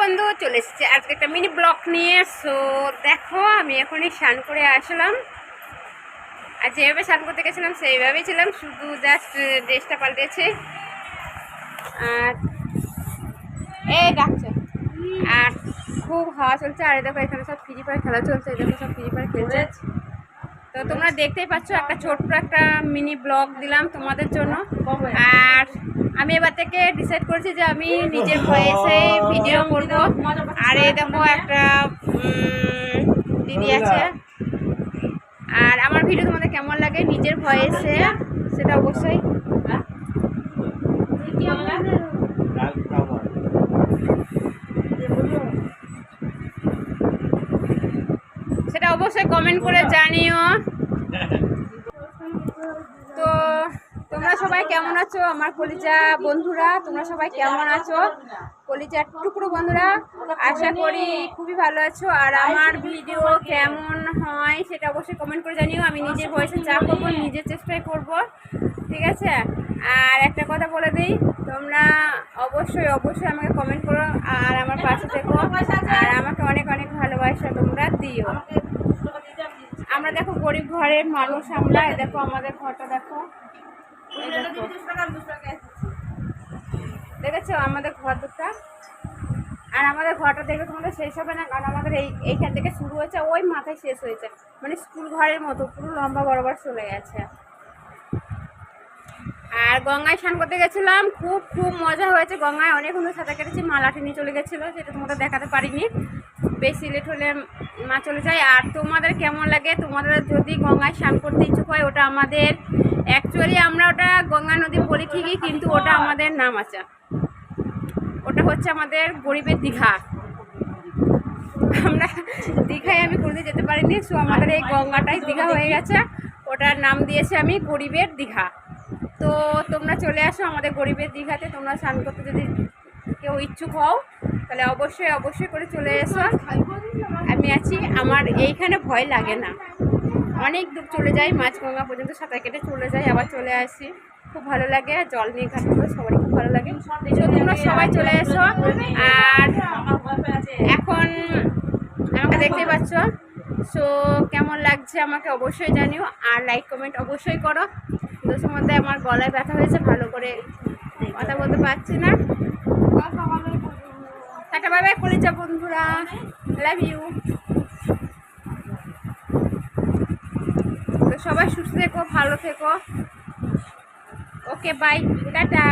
বন্ধু, চলে এসেছে আজকে একটা মিনি ব্লগ নিয়ে। সো দেখো, আমি এখনই স্নান করে আসলাম। আর যেভাবে স্নান করতে গেছিলাম সেইভাবেই ছিলাম, শুধু জাস্ট ড্রেসটা পাল্টেছে। আর এই ডাকছে, আর খুব হাওয়া চলছে। আর দেখো এখানে সব ফ্রি ফায়ার খেলা চলছে, দেখো সব ফ্রি ফায়ার খেলছে। তো তোমরা দেখতেই পাচ্ছ, একটা ছোট্ট একটা মিনি ব্লগ দিলাম তোমাদের জন্য। আর আমি এবার থেকে ডিসাইড করছি যে আমি নিজের ভয়েসে ভিডিও করব। আর এই দেখো একটা দিদি আছে। আর আমার ভিডিও তোমাদের কেমন লাগে নিজের ভয়েসে, সেটা অবশ্যই কমেন্ট করে জানিও। তো তোমরা সবাই কেমন আছো আমার কলিজা বন্ধুরা? তোমরা সবাই কেমন আছো কলিজার টুকরো বন্ধুরা? আশা করি খুবই ভালো আছো। আর আমার ভিডিও কেমন হয় সেটা অবশ্যই কমেন্ট করে জানিও। আমি নিজের ভয়েসে যা করবো নিজের চেষ্টায় করব, ঠিক আছে? আর একটা কথা বলে দিই, তোমরা অবশ্যই আমাকে কমেন্ট করো আর আমার পাশে থেকো। আর আমাকে অনেক অনেক ভালোবাসা তোমরা দিও। আমরা দেখো গরিব ঘরের মানুষ, আমরা দেখো আমাদের ঘরটা দেখো, দেখেছো আমাদের ঘর দুটা। আর আমাদের ঘরটা দেখে তোমাদের শেষ হবে না, কারণ আমাদের এইখান থেকে শুরু হয়েছে, ওই মাথায় শেষ হয়েছে, মানে স্কুল ঘরের মতো পুরো লম্বা বরাবর চলে গেছে। আর গঙ্গায় স্নান করতে গেছিলাম, খুব খুব মজা হয়েছে। গঙ্গায় অনেকক্ষণ সাঁতার কেটেছি, মা লাঠি নিয়ে চলে গেছিলো, সেটা তোমাদের দেখাতে পারিনি। বেশি লেট হলে মা চলে যায়। আর তোমাদের কেমন লাগে? তোমাদের যদি গঙ্গায় স্নান করতে ইচ্ছুক হয়, ওটা আমাদের অ্যাকচুয়ালি আমরা ওটা গঙ্গা নদী বলি ঠিকই, কিন্তু ওটা আমাদের নাম আছে, ওটা হচ্ছে আমাদের গরিবের দীঘা। আমরা দীঘায় আমি কোনোদিন যেতে পারিনি, সো আমাদের এই গঙ্গাটাই দীঘা হয়ে গেছে, ওটার নাম দিয়েছি আমি গরিবের দীঘা। তো তোমরা চলে আসো আমাদের গরিবের দীঘাতে। তোমরা স্নান করতে যদি কেউ ইচ্ছুক হও তাহলে অবশ্যই করে চলে এসো। আমি আছি, আমার এইখানে ভয় লাগে না, অনেক দূর চলে যাই, মাঝগঙ্গা পর্যন্ত সাঁতার কেটে চলে যাই, আবার চলে আসি, খুব ভালো লাগে। জল নিয়ে ঘাটতে সবারই খুব ভালো লাগে। তো তোমরা সবাই চলে এসো। আর এখন আমাকে দেখতেই পাচ্ছ, সো কেমন লাগছে আমাকে অবশ্যই জানিও। আর লাইক কমেন্ট অবশ্যই করো। দোষের মধ্যে আমার গলায় ব্যথা হয়েছে, ভালো করে কথা বলতে পারছি না। টাটা বাই বাই কলিজা বন্ধুরা, লাভ ইউ। তো সবাই সুস্থ থেকো, ভালো থেকো। Okay bye, tata.